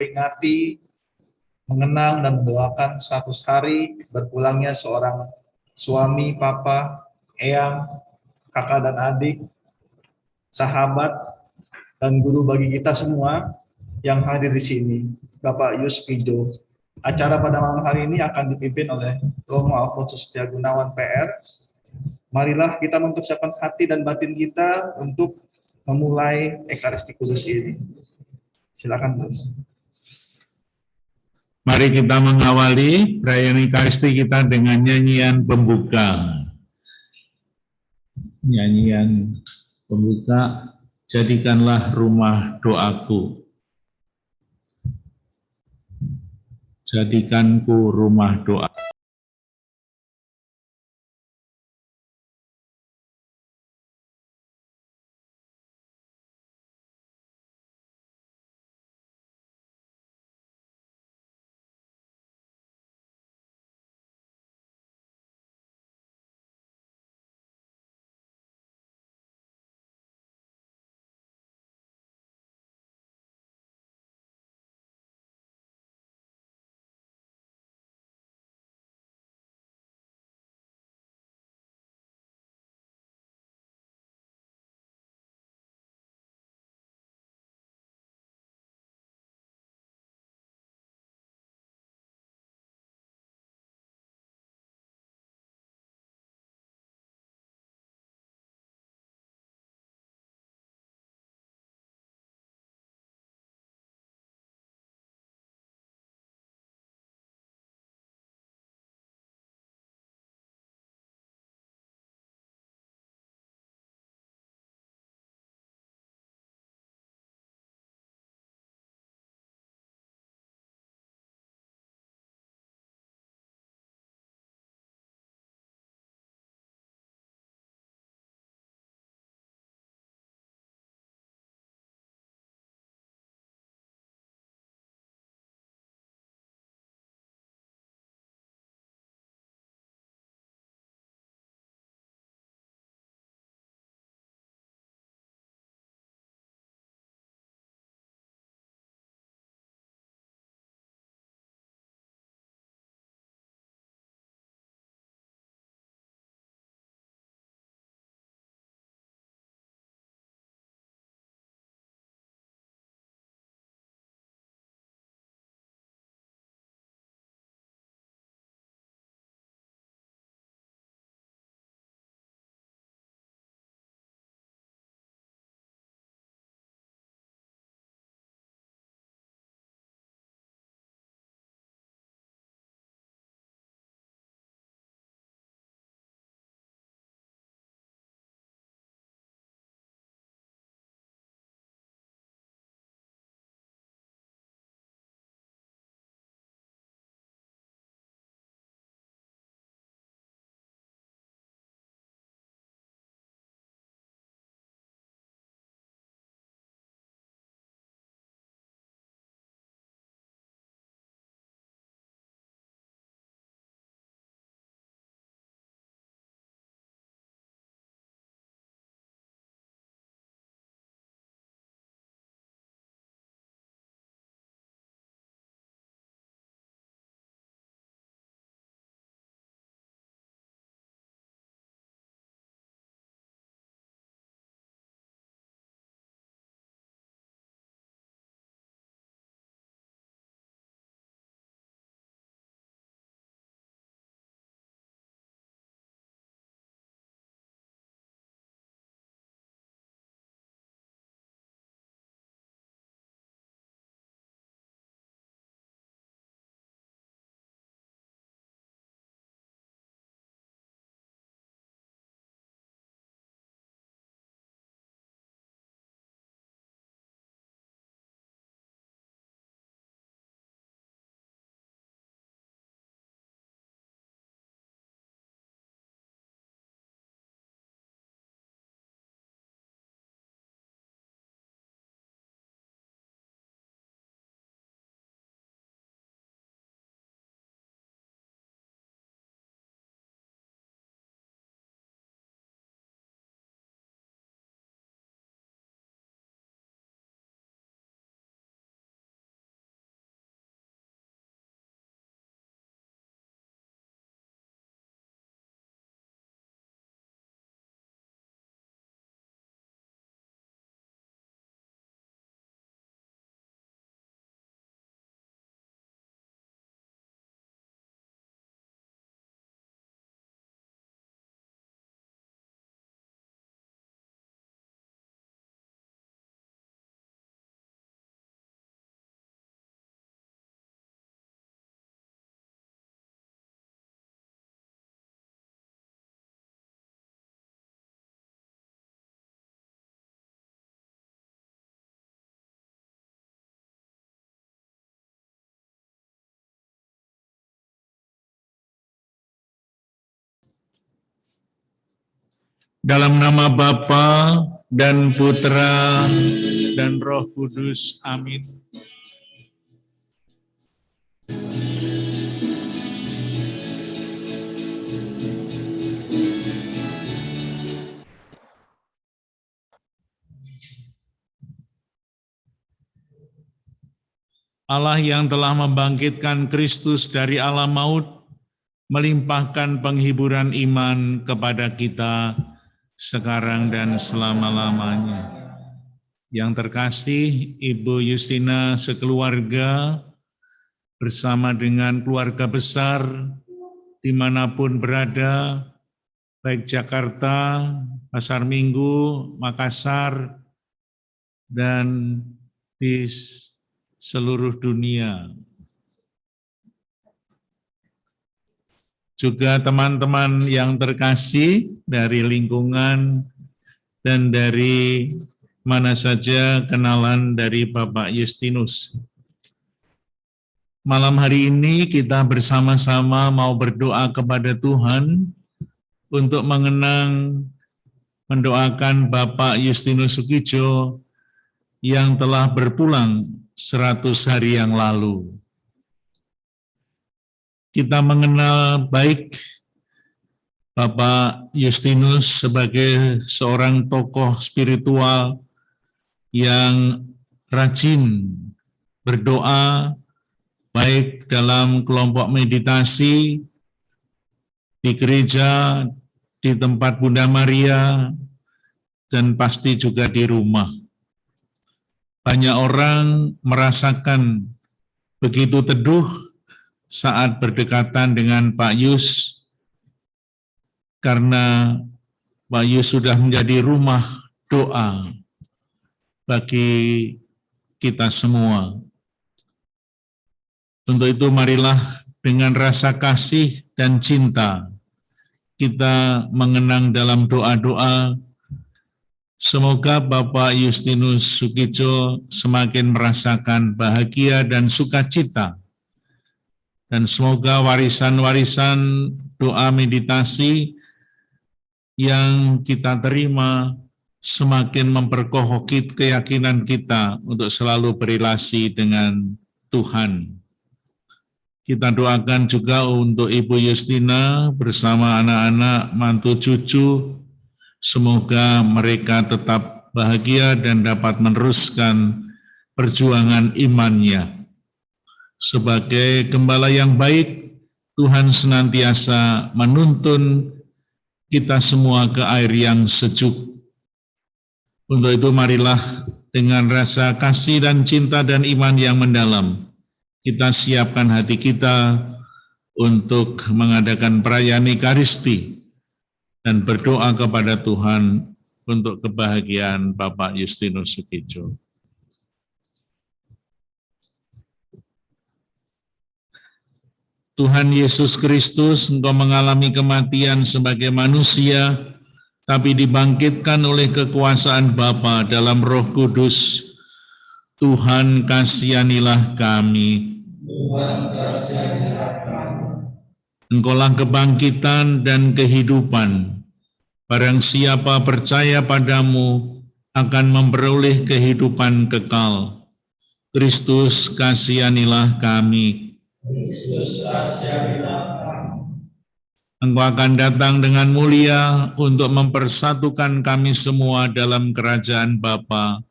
memperingati, mengenang dan mendoakan 100 hari berpulangnya seorang suami, papa, eyang, kakak dan adik, sahabat, dan guru bagi kita semua yang hadir di sini, Bapak Yus Pijo. Acara pada malam hari ini akan dipimpin oleh Romo Alfonsus Setiagunawan PR. Marilah kita mempersiapkan hati dan batin kita untuk memulai Ekaristi Kudus ini. Silakan, Bu. Mari kita mengawali perayaan Ekaristi kita dengan nyanyian pembuka. Nyanyian pembuka, jadikanlah rumah doaku. Jadikanku rumah doa. Dalam nama Bapa dan Putra dan Roh Kudus. Amin. Allah yang telah membangkitkan Kristus dari alam maut, melimpahkan penghiburan iman kepada kita sekarang dan selama-lamanya. Yang terkasih, Ibu Justina sekeluarga bersama dengan keluarga besar dimanapun berada, baik Jakarta, Pasar Minggu, Makassar, dan di seluruh dunia. Juga teman-teman yang terkasih dari lingkungan dan dari mana saja kenalan dari Bapak Justinus. Malam hari ini kita bersama-sama mau berdoa kepada Tuhan untuk mendoakan Bapak Justinus Sukijo yang telah berpulang 100 hari yang lalu. Kita mengenal baik Bapak Justinus sebagai seorang tokoh spiritual yang rajin berdoa, baik dalam kelompok meditasi, di gereja, di tempat Bunda Maria, dan pasti juga di rumah. Banyak orang merasakan begitu teduh saat berdekatan dengan Pak Yus, karena Pak Yus sudah menjadi rumah doa bagi kita semua. Untuk itu marilah dengan rasa kasih dan cinta kita mengenang dalam doa-doa. Semoga Bapak Justinus Sukijo semakin merasakan bahagia dan sukacita. Dan semoga warisan-warisan doa meditasi yang kita terima semakin memperkokoh keyakinan kita untuk selalu berrelasi dengan Tuhan. Kita doakan juga untuk Ibu Justina bersama anak-anak, mantu cucu. Semoga mereka tetap bahagia dan dapat meneruskan perjuangan imannya. Sebagai gembala yang baik, Tuhan senantiasa menuntun kita semua ke air yang sejuk. Untuk itu marilah dengan rasa kasih dan cinta dan iman yang mendalam, kita siapkan hati kita untuk mengadakan perayaan Ekaristi dan berdoa kepada Tuhan untuk kebahagiaan Bapak Justinus Sukijo. Tuhan Yesus Kristus, Engkau mengalami kematian sebagai manusia, tapi dibangkitkan oleh kekuasaan Bapa dalam Roh Kudus. Tuhan kasihanilah kami. Engkaulah kebangkitan dan kehidupan. Barang siapa percaya padamu akan memperoleh kehidupan kekal. Kristus kasihanilah kami. Engkau akan datang dengan mulia untuk mempersatukan kami semua dalam kerajaan Bapa.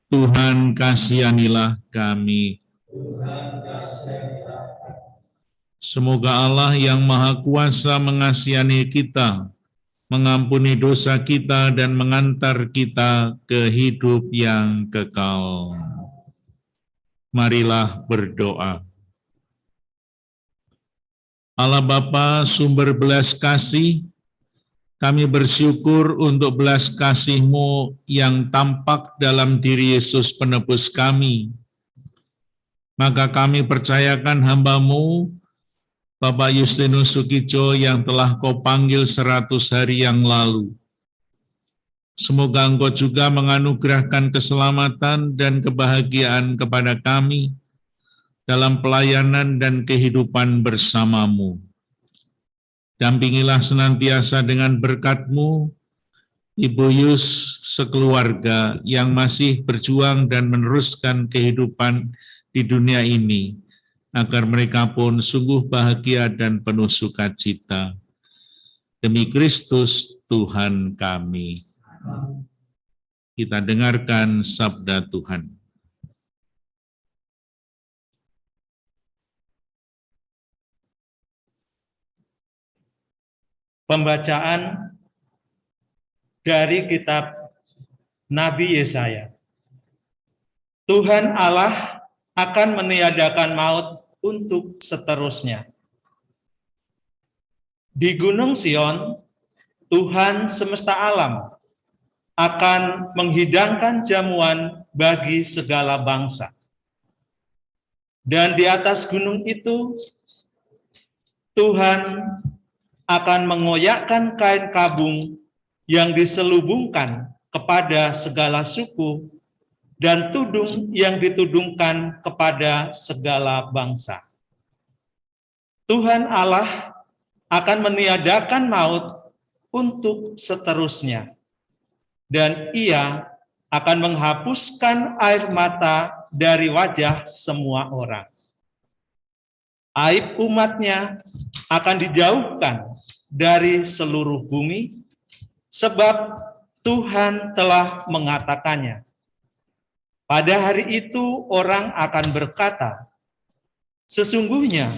Tuhan kasihanilah kami. Semoga Allah yang Maha Kuasa mengasihani kita, mengampuni dosa kita, dan mengantar kita ke hidup yang kekal. Marilah berdoa. Allah Bapa, sumber belas kasih, kami bersyukur untuk belas kasih-Mu yang tampak dalam diri Yesus penebus kami. Maka kami percayakan hamba-Mu, Bapak Justinus Sukijo yang telah Kau panggil 100 hari yang lalu. Semoga Engkau juga menganugerahkan keselamatan dan kebahagiaan kepada kami dalam pelayanan dan kehidupan bersama-Mu. Dampingilah senantiasa dengan berkat-Mu Ibu Yus sekeluarga yang masih berjuang dan meneruskan kehidupan di dunia ini, agar mereka pun sungguh bahagia dan penuh sukacita. Demi Kristus Tuhan kami. Kita dengarkan sabda Tuhan. Pembacaan dari kitab Nabi Yesaya. Tuhan Allah akan meniadakan maut untuk seterusnya. Di Gunung Sion, Tuhan semesta alam akan menghidangkan jamuan bagi segala bangsa. Dan di atas gunung itu, Tuhan akan mengoyakkan kain kabung yang diselubungkan kepada segala suku dan tudung yang ditudungkan kepada segala bangsa. Tuhan Allah akan meniadakan maut untuk seterusnya, dan Ia akan menghapuskan air mata dari wajah semua orang. Aib umatnya akan dijauhkan dari seluruh bumi, sebab Tuhan telah mengatakannya. Pada hari itu orang akan berkata, sesungguhnya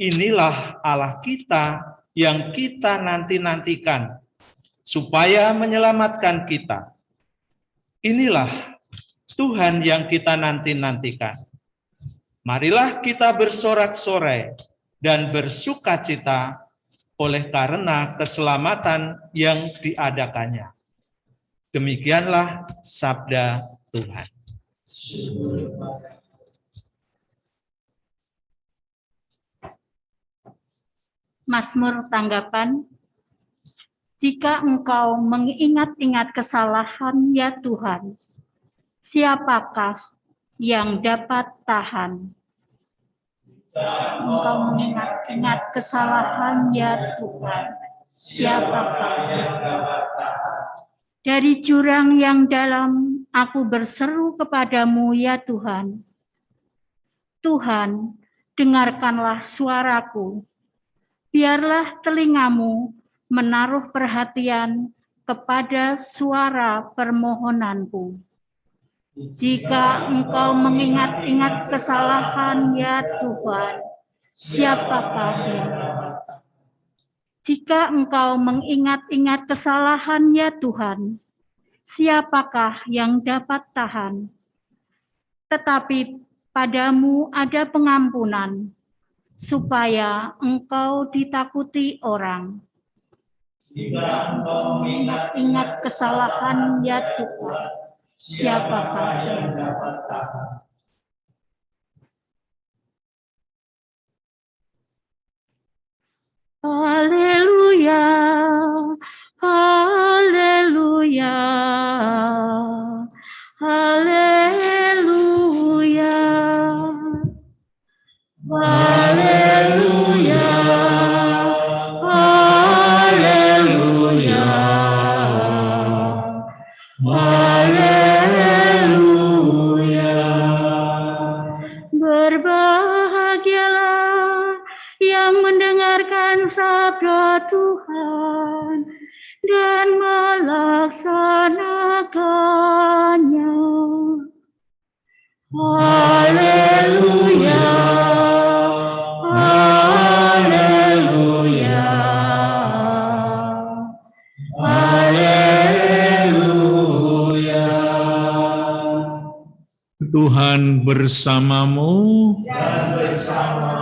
inilah Allah kita yang kita nanti-nantikan, supaya menyelamatkan kita. Inilah Tuhan yang kita nanti-nantikan. Marilah kita bersorak-sorai dan bersukacita oleh karena keselamatan yang diadakannya. Demikianlah sabda Tuhan. Mazmur tanggapan. Jika engkau mengingat-ingat kesalahan, ya Tuhan, siapakah yang dapat tahan? Engkau mengingat-ingat kesalahan, ya Tuhan, siapakah yang dapat tahan? Dari jurang yang dalam, aku berseru kepadamu, ya Tuhan. Tuhan, dengarkanlah suaraku. Biarlah telingamu menaruh perhatian kepada suara permohonanku. Jika engkau mengingat-ingat kesalahan, ya Tuhan, siapakah yang dapat? Jika engkau mengingat-ingat kesalahan, ya Tuhan, siapakah yang dapat tahan? Tetapi padamu ada pengampunan, supaya engkau ditakuti orang. Jika engkau mengingat-ingat kesalahan, ya Tuhan, siapakah yang dapat tahan? Haleluya, haleluya, haleluya, haleluya, haleluya, haleluya. Berbahagialah yang mendengarkan sabda Tuhan dan melaksanakannya. Haleluya, haleluya, haleluya. Tuhan bersamamu. Dan bersama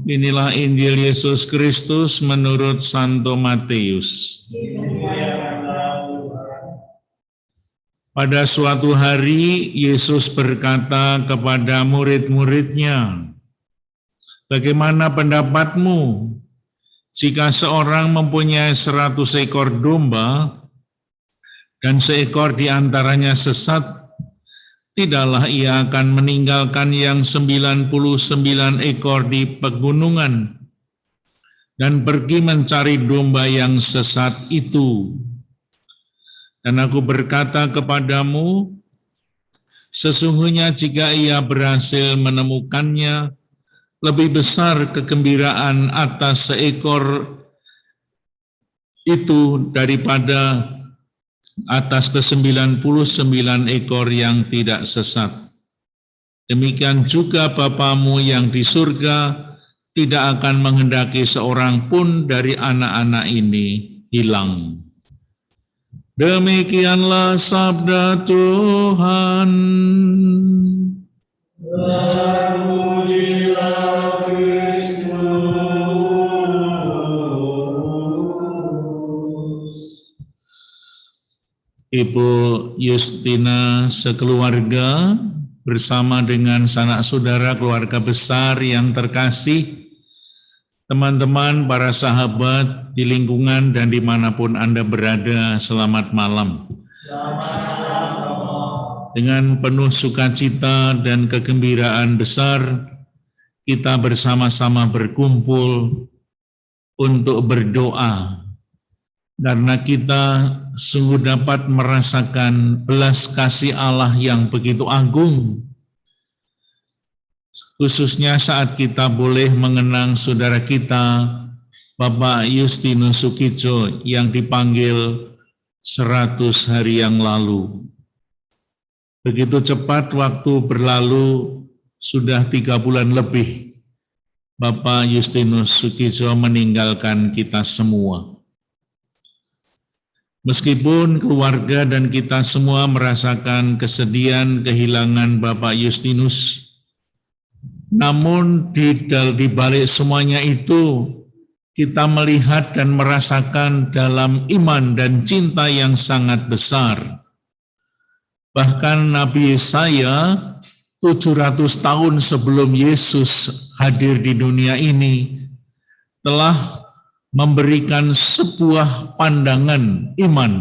Inilah Injil Yesus Kristus menurut Santo Matius. Pada suatu hari, Yesus berkata kepada murid-muridnya, "Bagaimana pendapatmu jika seorang mempunyai 100 ekor domba dan seekor di antaranya sesat? Tidaklah ia akan meninggalkan yang 99 ekor di pegunungan dan pergi mencari domba yang sesat itu. Dan aku berkata kepadamu, sesungguhnya jika ia berhasil menemukannya, lebih besar kegembiraan atas seekor itu daripada atas ke-99 ekor yang tidak sesat. Demikian juga Bapamu yang di surga tidak akan menghendaki seorang pun dari anak-anak ini hilang. Demikianlah sabda Tuhan. Terpujilah Kristus. Ibu Justina sekeluarga bersama dengan sanak saudara keluarga besar yang terkasih, teman-teman, para sahabat di lingkungan dan dimanapun Anda berada, selamat malam. Dengan penuh sukacita dan kegembiraan besar, kita bersama-sama berkumpul untuk berdoa, karena kita sungguh dapat merasakan belas kasih Allah yang begitu agung, khususnya saat kita boleh mengenang saudara kita, Bapak Justinus Sukijo, yang dipanggil 100 hari yang lalu. Begitu cepat waktu berlalu, sudah 3 bulan lebih, Bapak Justinus Sukijo meninggalkan kita semua. Meskipun keluarga dan kita semua merasakan kesedihan kehilangan Bapak Justinus, namun di balik semuanya itu, kita melihat dan merasakan dalam iman dan cinta yang sangat besar. Bahkan Nabi Yesaya 700 tahun sebelum Yesus hadir di dunia ini telah memberikan sebuah pandangan iman,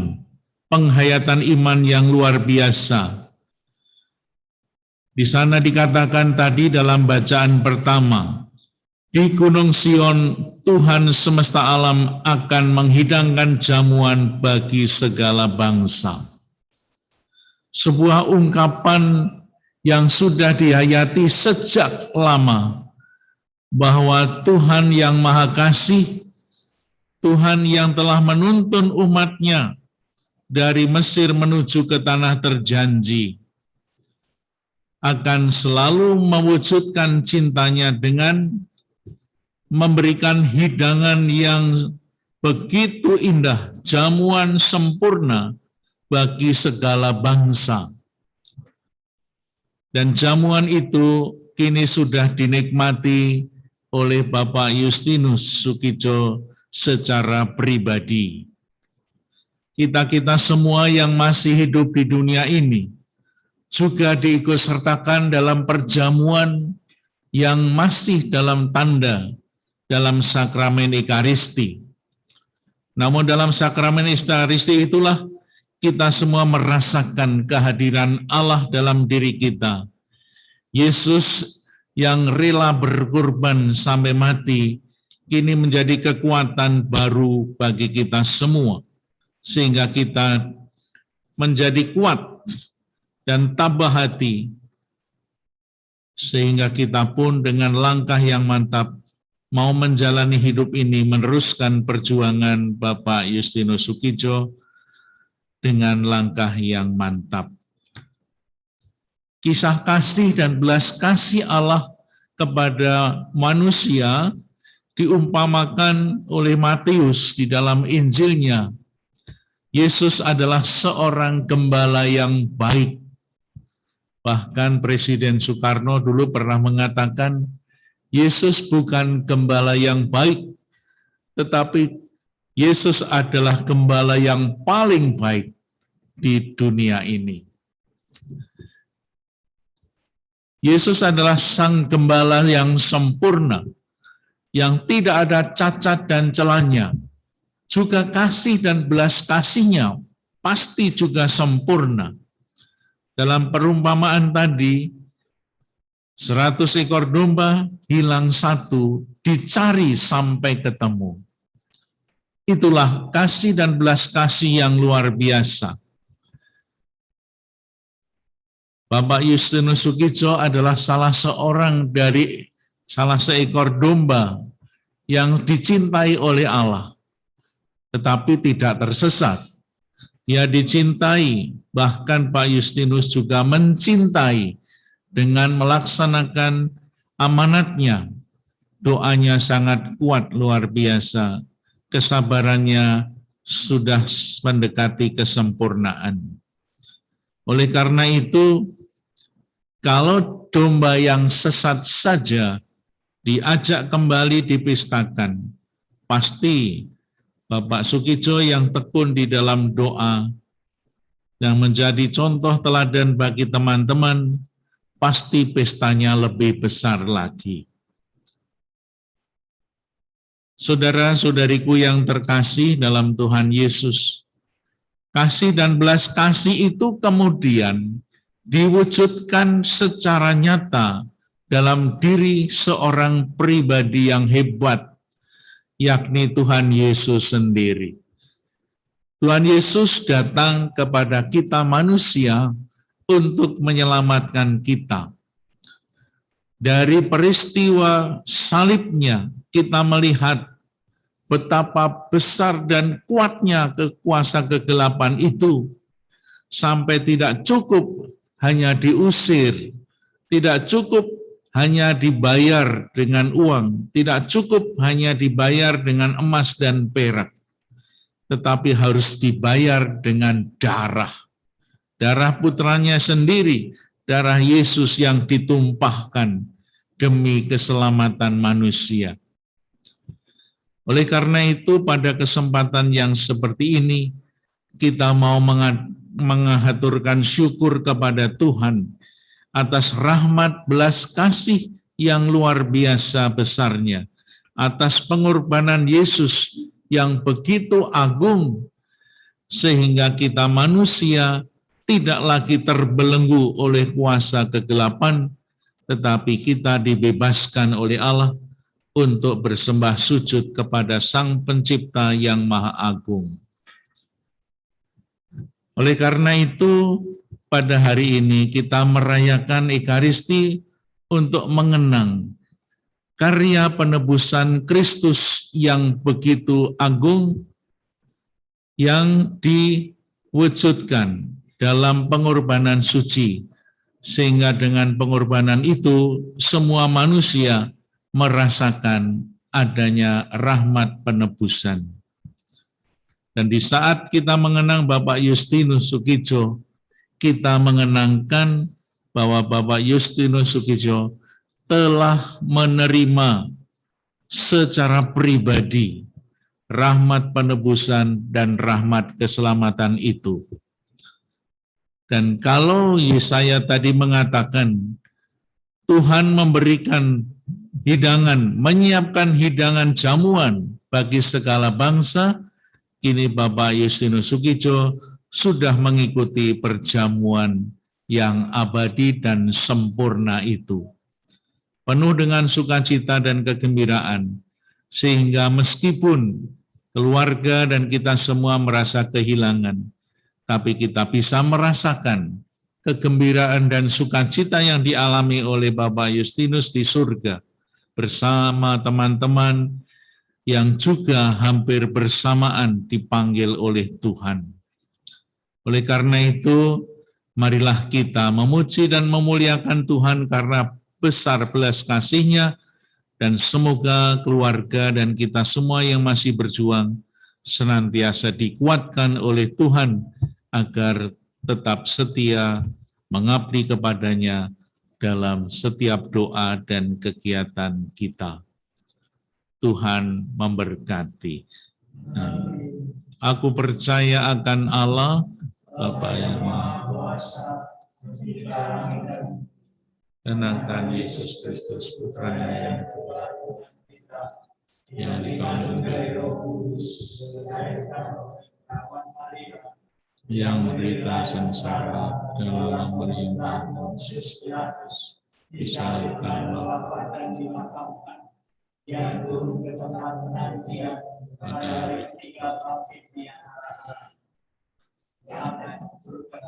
penghayatan iman yang luar biasa. Di sana dikatakan tadi dalam bacaan pertama, di Gunung Sion Tuhan semesta alam akan menghidangkan jamuan bagi segala bangsa. Sebuah ungkapan yang sudah dihayati sejak lama, bahwa Tuhan yang Maha Kasih, Tuhan yang telah menuntun umat-Nya dari Mesir menuju ke tanah terjanji, akan selalu mewujudkan cintanya dengan memberikan hidangan yang begitu indah, jamuan sempurna bagi segala bangsa. Dan jamuan itu kini sudah dinikmati oleh Bapak Justinus Sukijo secara pribadi. Kita-kita semua yang masih hidup di dunia ini juga diikutsertakan dalam perjamuan yang masih dalam tanda dalam sakramen Ekaristi. Namun dalam sakramen Ekaristi itulah kita semua merasakan kehadiran Allah dalam diri kita. Yesus yang rela berkorban sampai mati, kini menjadi kekuatan baru bagi kita semua, sehingga kita menjadi kuat dan tabah hati, sehingga kita pun dengan langkah yang mantap mau menjalani hidup ini, meneruskan perjuangan Bapak Justinus Sukijo dengan langkah yang mantap. Kisah kasih dan belas kasih Allah kepada manusia diumpamakan oleh Matius di dalam Injilnya. Yesus adalah seorang gembala yang baik. Bahkan Presiden Soekarno dulu pernah mengatakan, Yesus bukan gembala yang baik, tetapi Yesus adalah gembala yang paling baik di dunia ini. Yesus adalah sang gembala yang sempurna, yang tidak ada cacat dan celahnya. Juga kasih dan belas kasihnya pasti juga sempurna. Dalam perumpamaan tadi, 100 ekor domba hilang 1, dicari sampai ketemu. Itulah kasih dan belas kasih yang luar biasa. Bapak Justinus Sukijo adalah salah seekor domba yang dicintai oleh Allah, tetapi tidak tersesat. Dia dicintai, bahkan Pak Justinus juga mencintai dengan melaksanakan amanatnya. Doanya sangat kuat, luar biasa. Kesabarannya sudah mendekati kesempurnaan. Oleh karena itu, kalau domba yang sesat saja diajak kembali dipistakan, pasti Bapak Sukijo yang tekun di dalam doa, yang menjadi contoh teladan bagi teman-teman, pasti pestanya lebih besar lagi. Saudara-saudariku yang terkasih dalam Tuhan Yesus, kasih dan belas kasih itu kemudian diwujudkan secara nyata dalam diri seorang pribadi yang hebat, yakni Tuhan Yesus sendiri. Tuhan Yesus datang kepada kita manusia untuk menyelamatkan kita. Dari peristiwa salibnya, kita melihat betapa besar dan kuatnya kuasa kegelapan itu, sampai tidak cukup hanya diusir, tidak cukup hanya dibayar dengan uang, tidak cukup hanya dibayar dengan emas dan perak, tetapi harus dibayar dengan darah. Darah putranya sendiri, darah Yesus yang ditumpahkan demi keselamatan manusia. Oleh karena itu, pada kesempatan yang seperti ini, kita mau mengaturkan syukur kepada Tuhan atas rahmat belas kasih yang luar biasa besarnya, atas pengorbanan Yesus yang begitu agung, sehingga kita manusia tidak lagi terbelenggu oleh kuasa kegelapan, tetapi kita dibebaskan oleh Allah untuk bersembah sujud kepada Sang Pencipta yang Maha Agung. Oleh karena itu, pada hari ini kita merayakan Ekaristi untuk mengenang karya penebusan Kristus yang begitu agung, yang diwujudkan dalam pengorbanan suci, sehingga dengan pengorbanan itu semua manusia merasakan adanya rahmat penebusan. Dan di saat kita mengenang Bapak Justinus Sukijo, kita mengenangkan bahwa Bapak Justinus Sukijo telah menerima secara pribadi rahmat penebusan dan rahmat keselamatan itu. Dan kalau Yesaya tadi mengatakan Tuhan memberikan hidangan, menyiapkan hidangan jamuan bagi segala bangsa, kini Bapak Justinus Sukijo sudah mengikuti perjamuan yang abadi dan sempurna itu. Penuh dengan sukacita dan kegembiraan, sehingga meskipun keluarga dan kita semua merasa kehilangan, tapi kita bisa merasakan kegembiraan dan sukacita yang dialami oleh Bapak Justinus di surga, bersama teman-teman yang juga hampir bersamaan dipanggil oleh Tuhan. Oleh karena itu, marilah kita memuji dan memuliakan Tuhan karena besar belas kasih-Nya, dan semoga keluarga dan kita semua yang masih berjuang senantiasa dikuatkan oleh Tuhan agar tetap setia mengabdi kepada-Nya dalam setiap doa dan kegiatan kita. Tuhan memberkati. Aku percaya akan Allah, Bapa yang Maha Kuasa, dan akan Yesus Kristus Putranya yang terbaik, yang dikandung dari Roh Kudus, yang menderita sengsara dalam perintah Pontius Pilatus, disalibkan, dan dimakamkan, yang turun ke tempat penantian pada hari ketiga bangkitnya, yang akan surga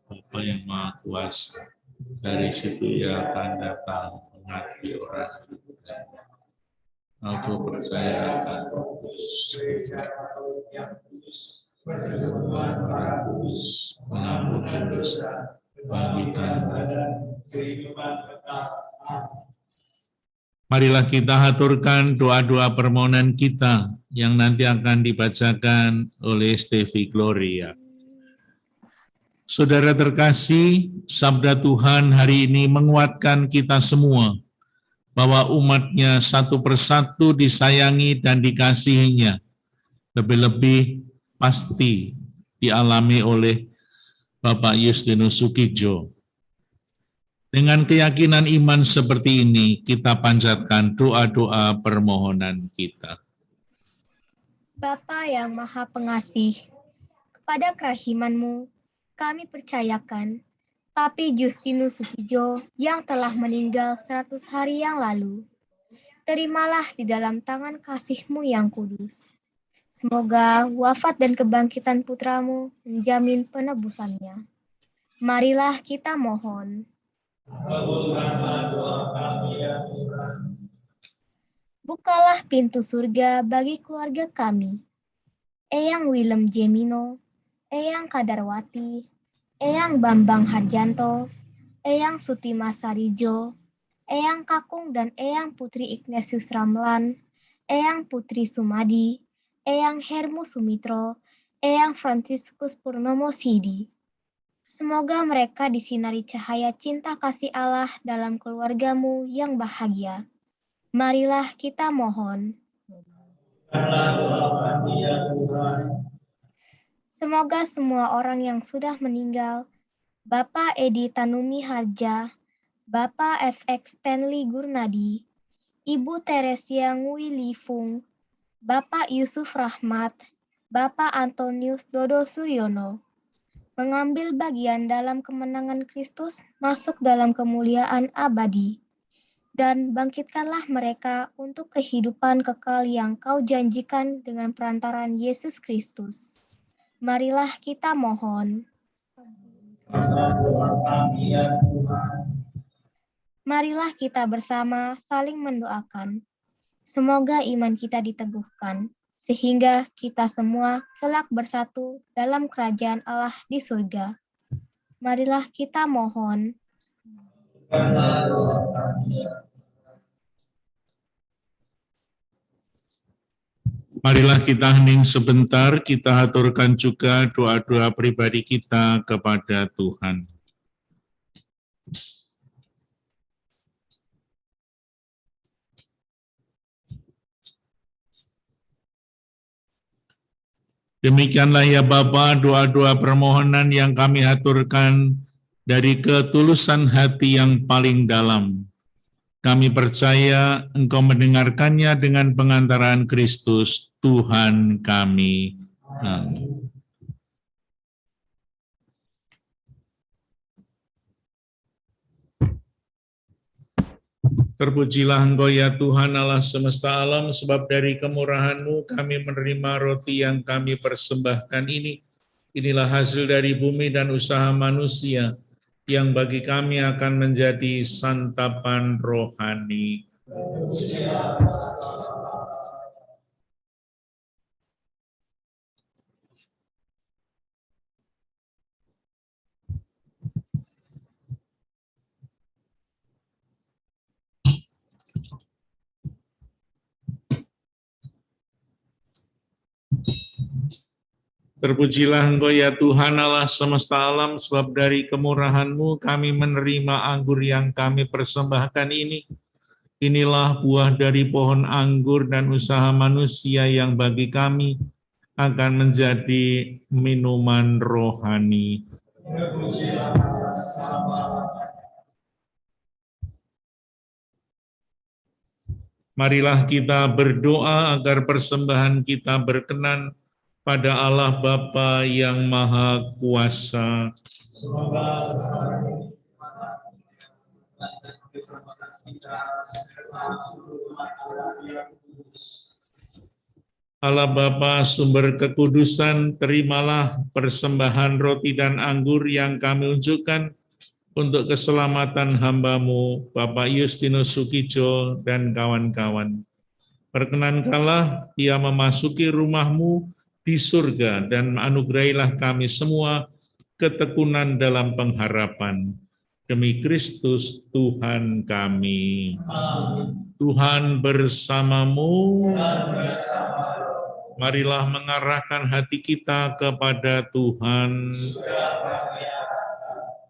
Bapa yang Maha Kuasa, dari situ Ia akan datang mengabdi orang hidup dan mati. Aku percaya akan Roh Kudus, persekutuan orang kudus, pengampunan dosa, kebangkitan badan, kehidupan kekal. Marilah kita haturkan doa-doa permohonan kita yang nanti akan dibacakan oleh Stevi Gloria. Saudara terkasih, sabda Tuhan hari ini menguatkan kita semua bahwa umatnya satu persatu disayangi dan dikasihinya. Lebih-lebih pasti dialami oleh Bapak Justinus Sukidjo. Dengan keyakinan iman seperti ini, kita panjatkan doa-doa permohonan kita. Bapa yang Maha Pengasih, kepada kerahiman-Mu, kami percayakan Papi Justinus Sukidjo yang telah meninggal 100 hari yang lalu. Terimalah di dalam tangan kasih-Mu yang kudus. Semoga wafat dan kebangkitan putra-Mu menjamin penebusannya. Marilah kita mohon. Kabulkanlah doa kami ya Tuhan. Bukalah pintu surga bagi keluarga kami. Eyang Willem Jemino, Eyang Kadarwati, Eyang Bambang Harjanto, Eyang Sutima Sarijo, Eyang Kakung dan Eyang Putri Ignatius Ramlan, Eyang Putri Sumadi, Eyang Hermu Sumitro, Eyang Franciscus Purnomo Sidi. Semoga mereka disinari cahaya cinta kasih Allah dalam keluarga-Mu yang bahagia. Marilah kita mohon. Karena doa kami ya Tuhan. Semoga semua orang yang sudah meninggal, Bapak Edi Tanumi Harja, Bapak FX Stanley Gurnadi, Ibu Teresia Ngui Lifung, Bapak Yusuf Rahmat, Bapak Antonius Dodo Suryono, mengambil bagian dalam kemenangan Kristus masuk dalam kemuliaan abadi. Dan bangkitkanlah mereka untuk kehidupan kekal yang Kau janjikan dengan perantaran Yesus Kristus. Marilah kita mohon. Karena doa kami ya Tuhan. Marilah kita bersama saling mendoakan. Semoga iman kita diteguhkan, sehingga kita semua kelak bersatu dalam kerajaan Allah di surga. Marilah kita mohon. Karena doa kami ya Tuhan. Marilah kita hening sebentar, kita haturkan juga doa-doa pribadi kita kepada Tuhan. Demikianlah ya Bapa, doa-doa permohonan yang kami haturkan dari ketulusan hati yang paling dalam. Kami percaya Engkau mendengarkannya dengan pengantaran Kristus, Tuhan kami. Amin. Terpujilah Engkau ya Tuhan Allah semesta alam, sebab dari kemurahan-Mu kami menerima roti yang kami persembahkan ini. Inilah hasil dari bumi dan usaha manusia, yang bagi kami akan menjadi santapan rohani. Terpujilah Engkau ya Tuhan Allah semesta alam, sebab dari kemurahan-Mu kami menerima anggur yang kami persembahkan ini. Inilah buah dari pohon anggur dan usaha manusia yang bagi kami akan menjadi minuman rohani. Marilah kita berdoa agar persembahan kita berkenan pada Allah Bapa yang Maha Kuasa. Semoga Allah Bapa sumber kekudusan, terimalah persembahan roti dan anggur yang kami unjukkan untuk keselamatan hamba-Mu, Bapak Justinus Sukijo dan kawan-kawan. Perkenankanlah ia memasuki rumah-Mu di surga dan anugerahilah kami semua ketekunan dalam pengharapan. Demi Kristus Tuhan kami. Tuhan bersamamu. Marilah mengarahkan hati kita kepada Tuhan.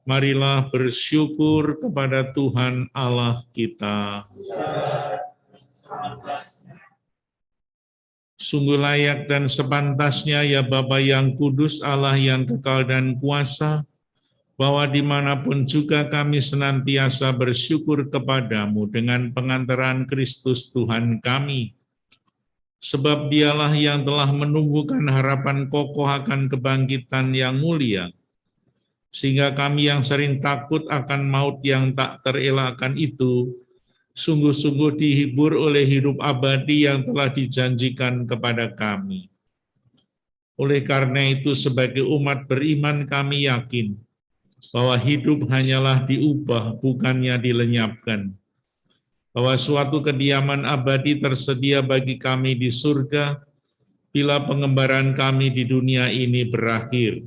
Marilah bersyukur kepada Tuhan Allah kita. Sungguh layak dan sepantasnya ya Bapa yang kudus, Allah yang kekal dan kuasa, bahwa dimanapun juga kami senantiasa bersyukur kepadamu dengan pengantaran Kristus Tuhan kami. Sebab dialah yang telah menumbuhkan harapan kokoh akan kebangkitan yang mulia, sehingga kami yang sering takut akan maut yang tak terelakkan itu, sungguh-sungguh dihibur oleh hidup abadi yang telah dijanjikan kepada kami. Oleh karena itu, sebagai umat beriman kami yakin bahwa hidup hanyalah diubah, bukannya dilenyapkan. Bahwa suatu kediaman abadi tersedia bagi kami di surga bila pengembaraan kami di dunia ini berakhir.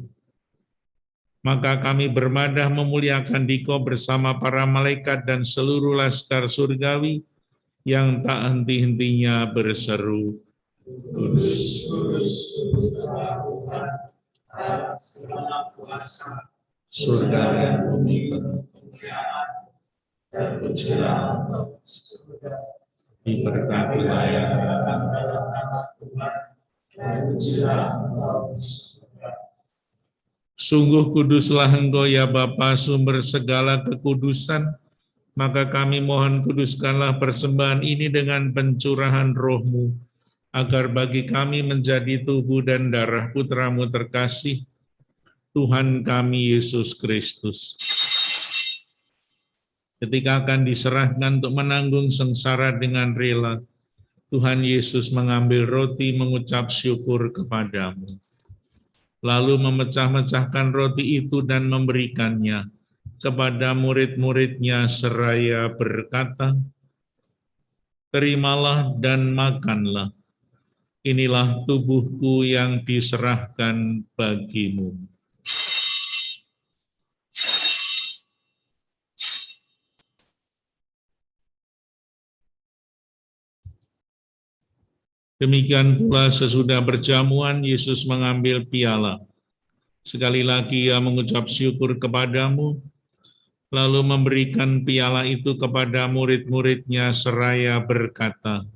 Maka kami bermadah memuliakan Diko bersama para malaikat dan seluruh laskar surgawi yang tak henti-hentinya berseru, Kudus, kudus, kudus Allah Tuhan, Allah segala kuasa, surga dan bumi penuh kemuliaan, dan pujilah untuk surga. Diberkatilah yang datang dalam nama Tuhan, dan pujilah untuk surga. Sungguh kuduslah Engkau ya Bapa, sumber segala kekudusan, maka kami mohon kuduskanlah persembahan ini dengan pencurahan roh-Mu, agar bagi kami menjadi tubuh dan darah Putra-Mu terkasih, Tuhan kami Yesus Kristus. Ketika akan diserahkan untuk menanggung sengsara dengan rela, Tuhan Yesus mengambil roti mengucap syukur kepadamu. Lalu memecah-mecahkan roti itu dan memberikannya kepada murid-muridnya seraya berkata, terimalah dan makanlah, inilah tubuhku yang diserahkan bagimu. Demikian pula sesudah berjamuan, Yesus mengambil piala. Sekali lagi ia mengucap syukur kepadamu, lalu memberikan piala itu kepada murid-muridnya seraya berkata,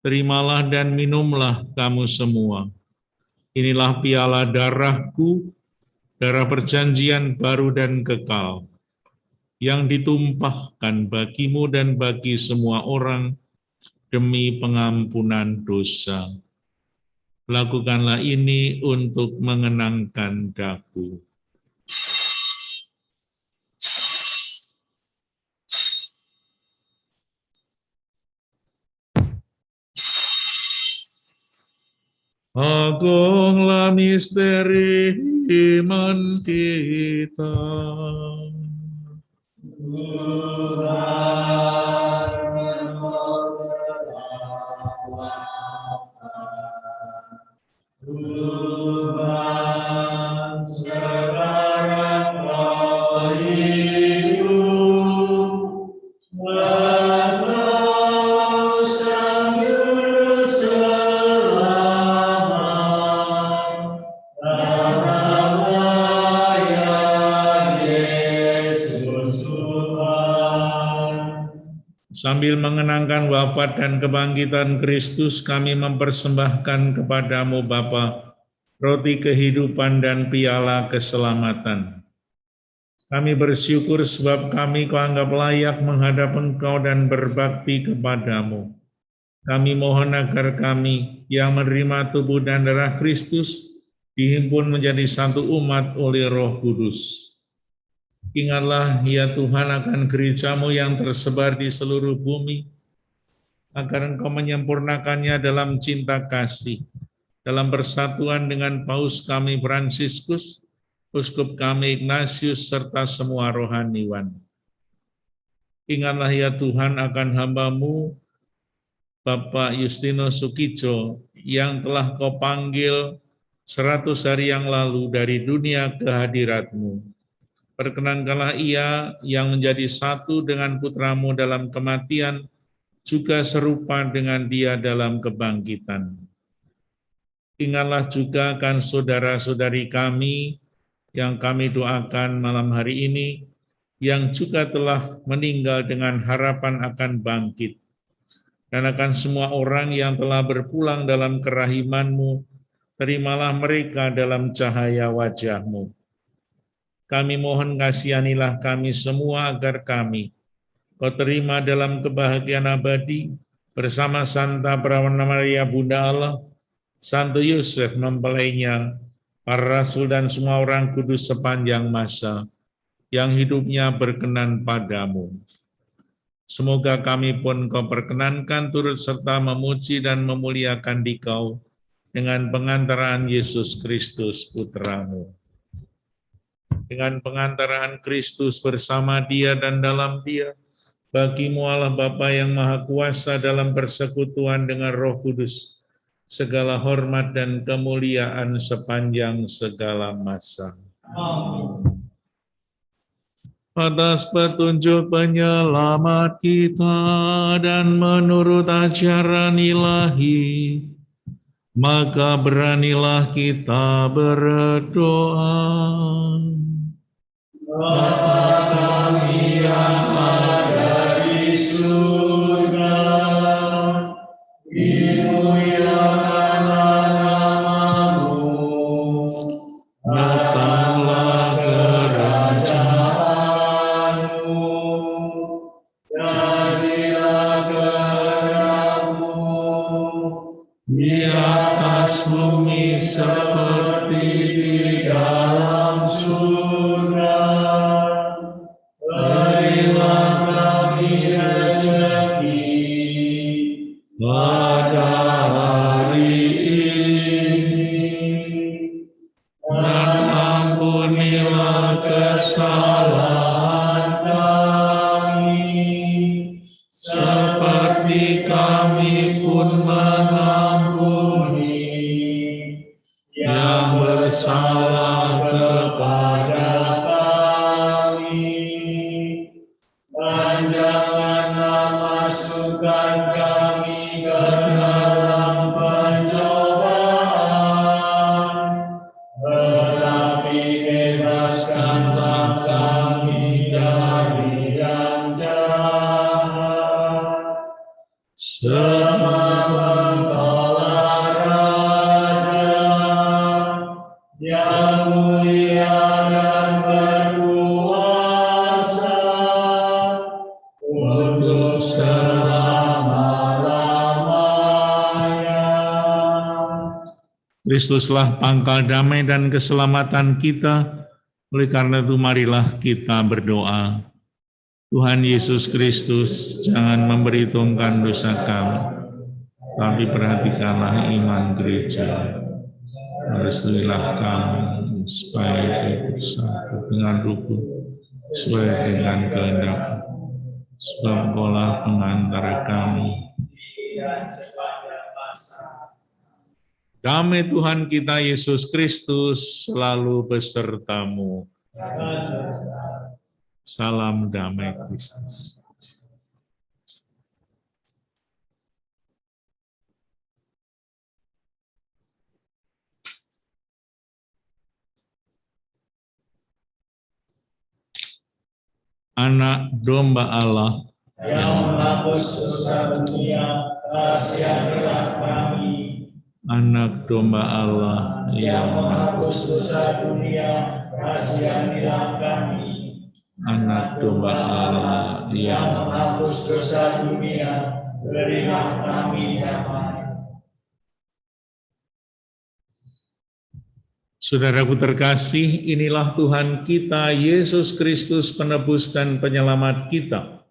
terimalah dan minumlah kamu semua. Inilah piala darahku, darah perjanjian baru dan kekal, yang ditumpahkan bagimu dan bagi semua orang, demi pengampunan dosa. Lakukanlah ini untuk mengenangkan daku. Agunglah misteri iman kita. Tuhan sekarang bagiku, Engkau Sang Juru Selamat, dalam wayang Yesus Tuhan. Sambil mengenangkan wafat dan kebangkitan Kristus, kami mempersembahkan kepadamu Bapa, roti kehidupan dan piala keselamatan. Kami bersyukur sebab kami Kau anggap layak menghadap Engkau dan berbakti kepadamu. Kami mohon agar kami yang menerima tubuh dan darah Kristus dihimpun menjadi satu umat oleh Roh Kudus. Ingatlah ya Tuhan akan gereja-Mu yang tersebar di seluruh bumi, agar Engkau menyempurnakannya dalam cinta kasih, dalam persatuan dengan Paus kami Fransiskus, Uskup kami Ignatius, serta semua rohaniwan. Ingatlah ya Tuhan akan hamba-Mu, Bapak Justinus Sukijo, yang telah Kau panggil 100 hari yang lalu dari dunia ke hadirat-Mu. Perkenankanlah ia yang menjadi satu dengan putra-Mu dalam kematian, juga serupa dengan dia dalam kebangkitan. Ingatlah juga akan saudara-saudari kami yang kami doakan malam hari ini, yang juga telah meninggal dengan harapan akan bangkit, dan akan semua orang yang telah berpulang dalam kerahiman-Mu, terimalah mereka dalam cahaya wajah-Mu. Kami mohon kasihanilah kami semua agar kami Kau terima dalam kebahagiaan abadi bersama Santa Perawana Maria Bunda Allah, Santo Yosef mempelainya, para rasul dan semua orang kudus sepanjang masa yang hidupnya berkenan padamu. Semoga kami pun Kau perkenankan turut serta memuji dan memuliakan Dikau dengan pengantaraan Yesus Kristus Putra-Mu. Dengan pengantaraan Kristus bersama Dia dan dalam Dia, bagi-Mu Allah Bapa yang Maha Kuasa dalam persekutuan dengan Roh Kudus, segala hormat dan kemuliaan sepanjang segala masa. Amin. Atas petunjuk penyelamat kita dan menurut ajaran ilahi, maka beranilah kita berdoa. Bapa kami yang ada di surga, dimuliakanlah nama-Mu, Datanglah kerajaan-Mu, jadilah kehendak-Mu di atas bumi seperti di dalam surga. Berilah kami rezeki pada hari ini, Dan ampunilah kesalahan kami, seperti kami pun mengampuni yang bersalah kepada kami, dan janganlah masukkan kami ke dalam pencobaan, tetapi bebaskanlah kami dari yang jahat. Sebab Engkaulah Raja yang mulia dan berkuasa untuk selama-lamanya. Kristuslah pangkal damai dan keselamatan kita. Oleh karena itu marilah kita berdoa. Tuhan Yesus Kristus, jangan memperhitungkan dosa kami, tapi perhatikanlah iman gereja. Restuilah kami supaya kita bersatu dengan ruku, sesuai dengan kehendak, sebab Engkaulah pengantara kami. Damai Tuhan kita Yesus Kristus selalu besertamu. Salam damai Kristus. Anak domba Allah yang menghapus dosa dunia, kasihanilah kami. Anak domba Allah Yang menghapus dosa dunia, kasihanilah kami. Anak domba Allah Yang menghapus dosa dunia, berilah kami damai. Saudaraku terkasih, inilah Tuhan kita, Yesus Kristus, penebus dan penyelamat kita.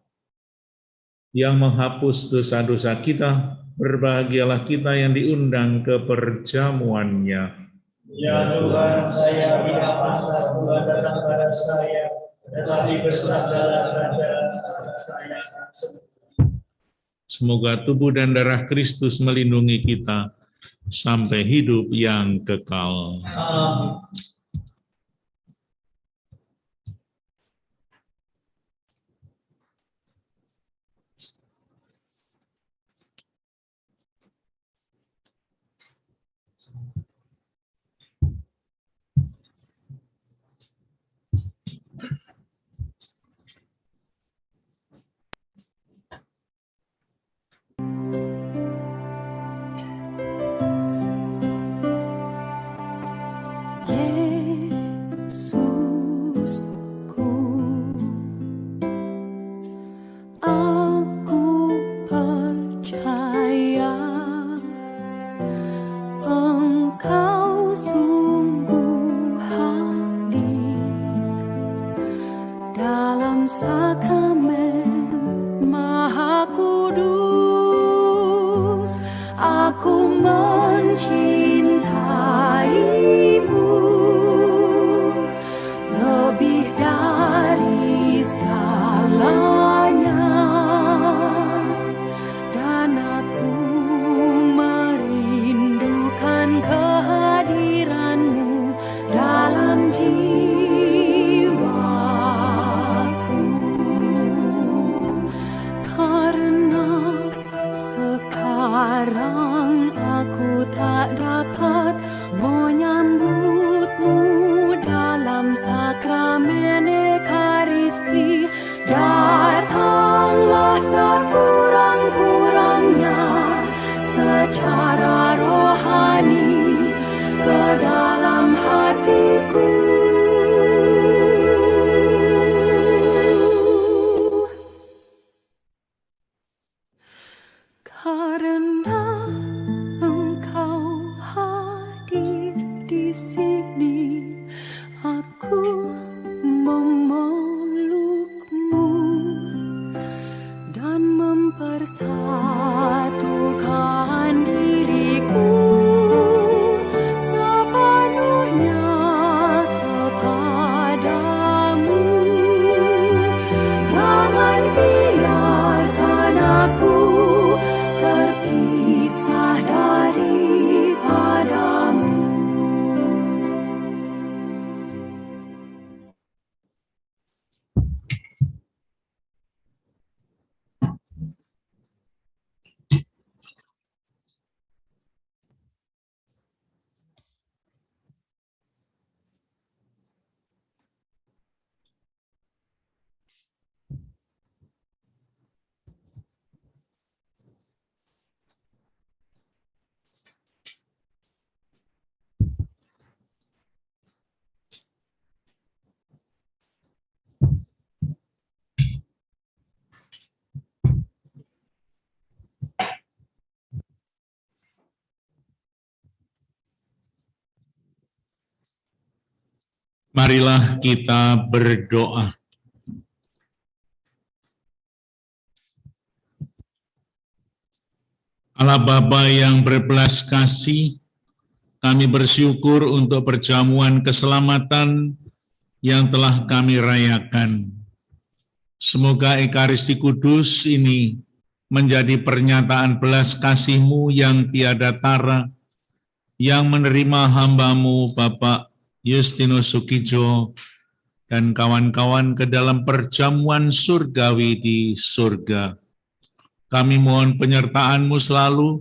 yang menghapus dosa-dosa kita, berbahagialah kita yang diundang ke perjamuannya. Ya Tuhan, saya tidak pantas Tuhan datang pada saya, tetapi bersabdalah saja, saya akan sembuh. Semoga tubuh dan darah Kristus melindungi kita sampai hidup yang kekal. Amin. Marilah kita berdoa. Allah Bapa yang berbelas kasih, kami bersyukur untuk perjamuan keselamatan yang telah kami rayakan. Semoga Ekaristi Kudus ini menjadi pernyataan belas kasih-Mu yang tiada tara, yang menerima hamba-Mu Bapak Justinus Sukijo dan kawan-kawan ke dalam perjamuan surgawi di surga. Kami mohon penyertaan-Mu selalu,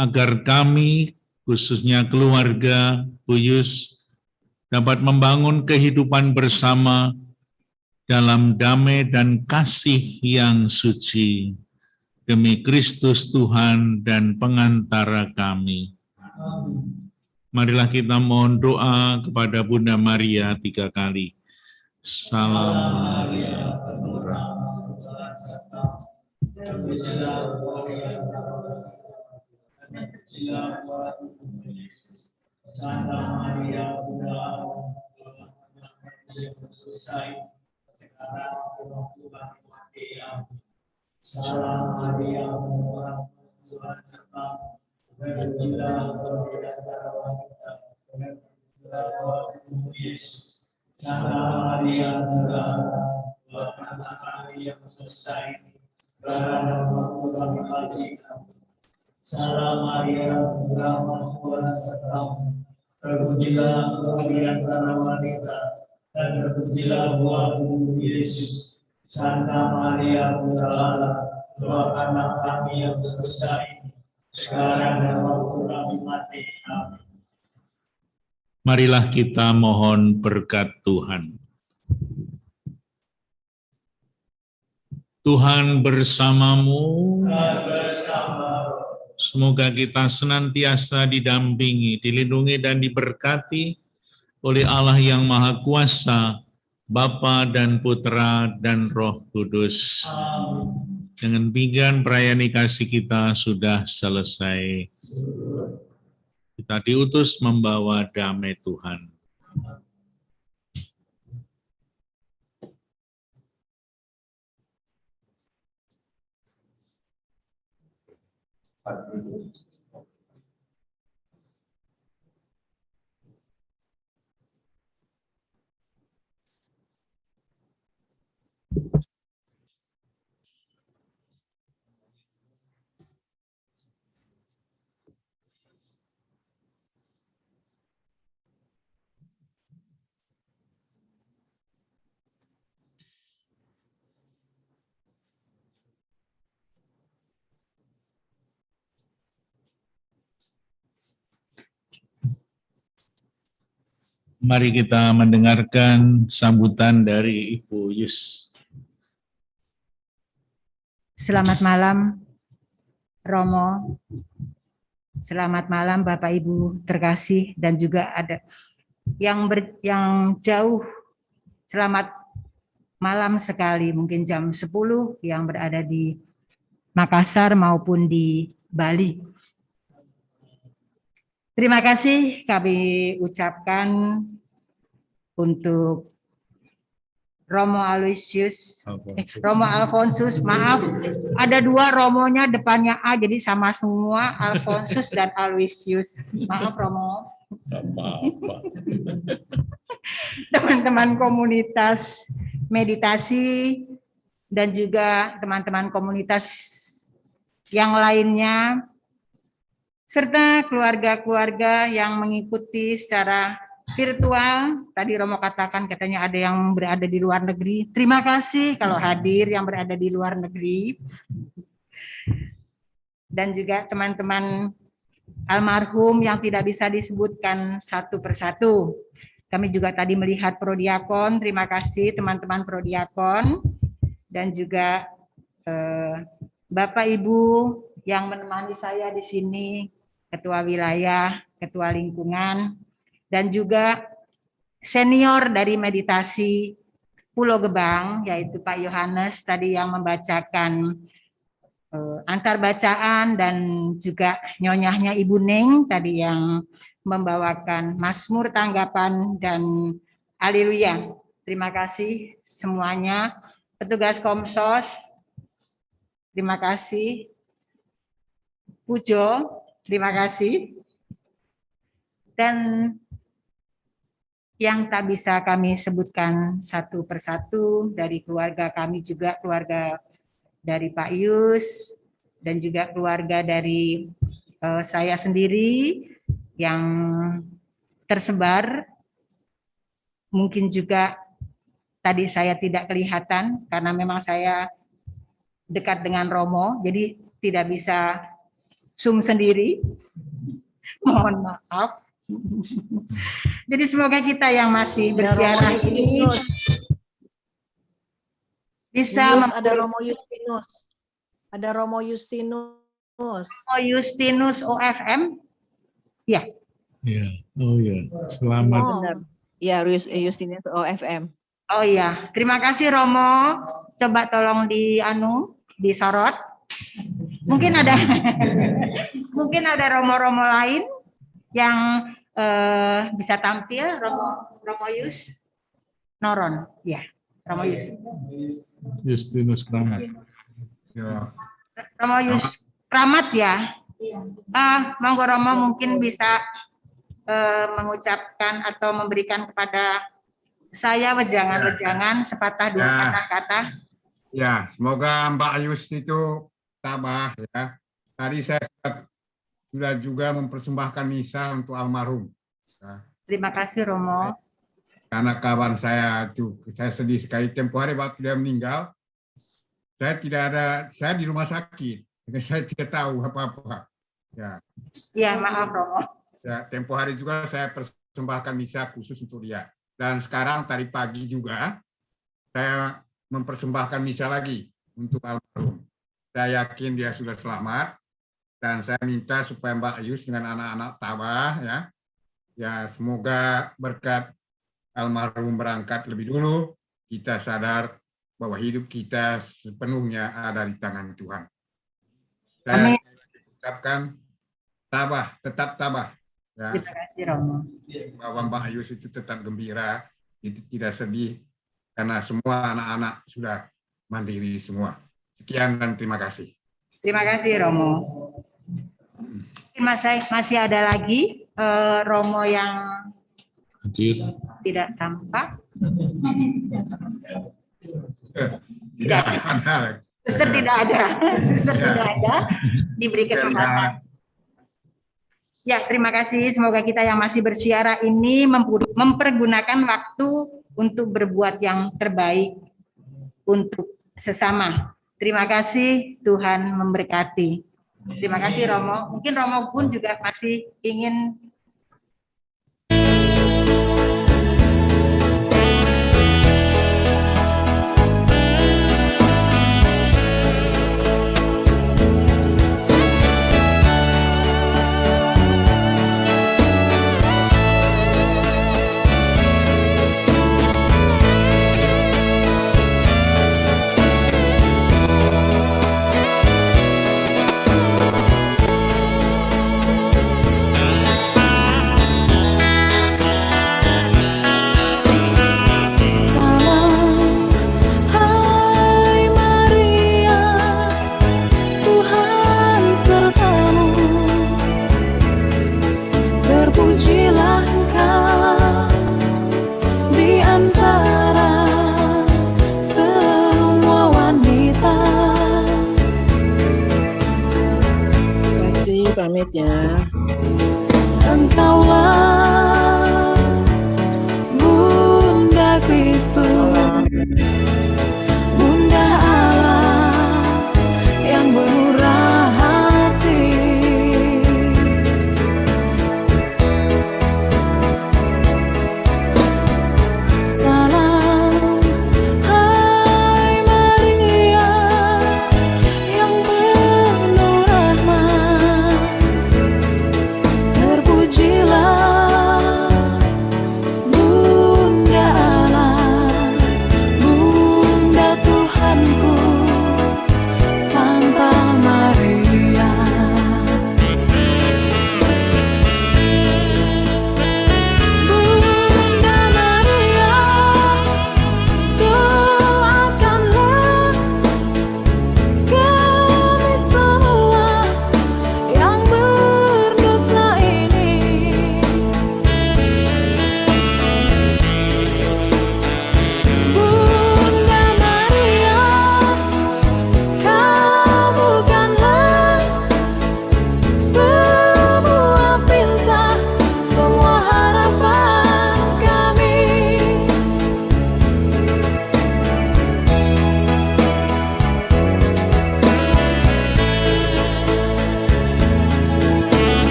agar kami, khususnya keluarga Buyus, dapat membangun kehidupan bersama dalam damai dan kasih yang suci, demi Kristus Tuhan dan pengantara kami. Marilah kita mohon doa kepada Bunda Maria 3 kali. Salam Maria, penuh rahmat, Tuhan sertamu. Terpujilah Engkau yang dan terpujilah Tuhan Yesus. Santa Maria, Bunda Allah, yang bersusah, sekarang waktu Tuhan mati. Salam Maria, Tuhan sertamu, terpujilah engkau di antara wanita, dan terpujilah buahmu Yesus. Santa Maria, doakanlah kami yang berdosa ini, sekarang dan waktu kami mati. Salam Maria, Tuhan sertamu, terpujilah engkau di antara wanita, dan terpujilah buahmu Yesus. Santa Maria, Bunda Allah, doakanlah kami yang berdosa ini, sekarang dan waktu kami mati. Amin. Marilah kita mohon berkat Tuhan. Tuhan bersamamu. Dan bersama Semoga kita senantiasa didampingi, dilindungi, dan diberkati oleh Allah yang Maha Kuasa, Bapa dan Putra dan Roh Kudus. Amin. Dengan demikian perayaan kasih kita sudah selesai. Kita diutus membawa damai Tuhan. Mari kita mendengarkan sambutan dari Ibu Yus. Selamat malam, Romo. Selamat malam, Bapak Ibu terkasih, dan juga ada yang jauh. Selamat malam sekali, mungkin jam 10 yang berada di Makassar maupun di Bali. Terima kasih kami ucapkan untuk Romo Romo Alfonsus, maaf, ada 2 Romonya depannya A, jadi sama semua, Alfonsus dan Aloysius. Maaf Romo. Teman-teman komunitas meditasi dan juga teman-teman komunitas yang lainnya, serta keluarga-keluarga yang mengikuti secara virtual. Tadi Romo katakan katanya ada yang berada di luar negeri. Terima kasih kalau hadir yang berada di luar negeri. Dan juga teman-teman almarhum yang tidak bisa disebutkan satu persatu. Kami juga tadi melihat prodiakon. Terima kasih teman-teman prodiakon. Dan juga Bapak Ibu yang menemani saya di sini, Ketua Wilayah, Ketua Lingkungan, dan juga senior dari meditasi Pulau Gebang, yaitu Pak Yohanes tadi yang membacakan antar bacaan, dan juga nyonyahnya Ibu Neng tadi yang membawakan Mazmur tanggapan dan Haleluya. Terima kasih semuanya. Petugas Komsos, terima kasih. Pujo, terima kasih. Dan yang tak bisa kami sebutkan satu persatu dari keluarga kami juga, keluarga dari Pak Yus, dan juga keluarga dari saya sendiri yang tersebar. Mungkin juga tadi saya tidak kelihatan karena memang saya dekat dengan Romo, jadi tidak bisa Zoom sendiri. Mohon maaf. Jadi semoga kita yang masih bersiarah ini bisa ada Romo Justinus. Ada Romo Justinus. Romo Justinus OFM. Ya. Ya, oh ya, selamat. Oh. Ya, Justinus OFM. Oh iya, terima kasih Romo. Coba tolong disorot. Mungkin ada mungkin ada Romo-Romo lain yang bisa tampil. Romo Yus Noron, ya, Romo Yus. Justinus Keramat. Ya. Romo Rahmat ya. Monggo Romo mungkin bisa mengucapkan atau memberikan kepada saya wejangan-wejangan sepatah dua Ya. kata-kata. Ya, semoga Mbak Ayus itu tabah ya. Tadi saya sudah juga mempersembahkan misa untuk almarhum. Ya. Terima kasih Romo. Karena kawan saya itu, saya sedih sekali tempo hari waktu dia meninggal. Saya di rumah sakit, jadi saya tidak tahu apa-apa. Ya. Ya, maaf Romo. Ya, tempo hari juga saya persembahkan misa khusus untuk dia. Dan sekarang tadi pagi juga saya mempersembahkan misa lagi untuk almarhum. Saya yakin dia sudah selamat dan saya minta supaya Mbak Ayus dengan anak-anak tabah ya semoga berkat almarhum berangkat lebih dulu kita sadar bahwa hidup kita sepenuhnya ada di tangan Tuhan. Saya ucapkan tabah, tetap tabah. Ya, Terima kasih Romo. bahwa Mbak Ayus itu tetap gembira, itu tidak sedih, karena semua anak-anak sudah mandiri semua. Sekian dan terima kasih. Terima kasih Romo. Masih ada lagi Romo yang tidak tampak. Tidak ada. Suster tidak ada. Suster tidak ada. Diberi kesempatan. Ya, terima kasih. Semoga kita yang masih bersiara ini mempergunakan waktu untuk berbuat yang terbaik untuk sesama. Terima kasih, Tuhan memberkati. Terima kasih Romo. Mungkin Romo pun juga masih ingin pamitnya. Engkaulah Bunda Kristus, Bunda Allah yang bermurah hati. Salam, hai Maria yang penuh rahmat. Terpujilah Bunda Allah, Bunda